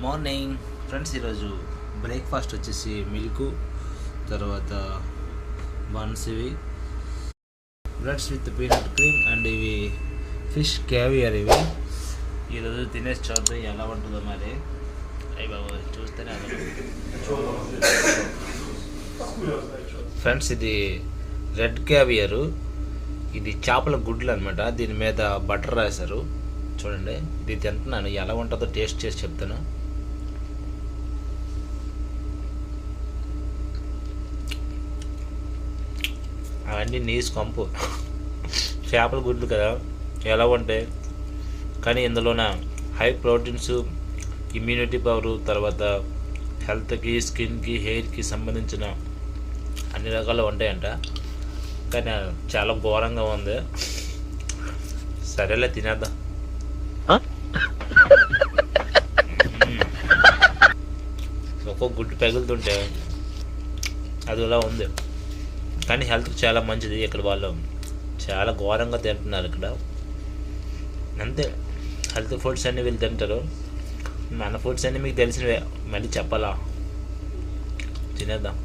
Morning friends, ఈరోజు breakfast వచ్చేసి milk, తర్వాత బన్స్, ఇవి breads with peanut cream and ఇవి ఫిష్ క్యావియర్. ఇవి ఈరోజు తినేసి చూద్దాం ఎలా ఉంటుందో. మరి అయ్యి బాబు చూస్తేనే ఫ్రెండ్స్, ఇది రెడ్ క్యావియర్. ఇది చేపల గుడ్లు అనమాట. దీని మీద బటర్ రాశారు. చూడండి, ఇది తింటున్నాను, ఎలా ఉంటుందో టేస్ట్ చేసి చెప్తాను. అవన్నీ నీసు కంపు చేపల గుడ్లు కదా, ఎలా ఉంటాయి. కానీ ఇందులోన హై ప్రోటీన్స్, ఇమ్యూనిటీ పవరు, తర్వాత హెల్త్కి, స్కిన్కి, హెయిర్కి సంబంధించిన అన్ని రకాలు ఉంటాయంట. కానీ చాలా ఘోరంగా ఉంది. సరేలే, తినేద్దాం. ఒక్కొక్క గుడ్డు పగులుతుంటే అది ఇలా ఉంది. కానీ హెల్త్కి చాలా మంచిది. ఇక్కడ వాళ్ళు చాలా ఘోరంగా తింటున్నారు. ఇక్కడ అంతే, హెల్త్ ఫుడ్స్ అన్నీ వీళ్ళు తింటారు. మన ఫుడ్స్ అన్నీ మీకు తెలిసినవే, మళ్ళీ చెప్పాలా. తినేద్దాం.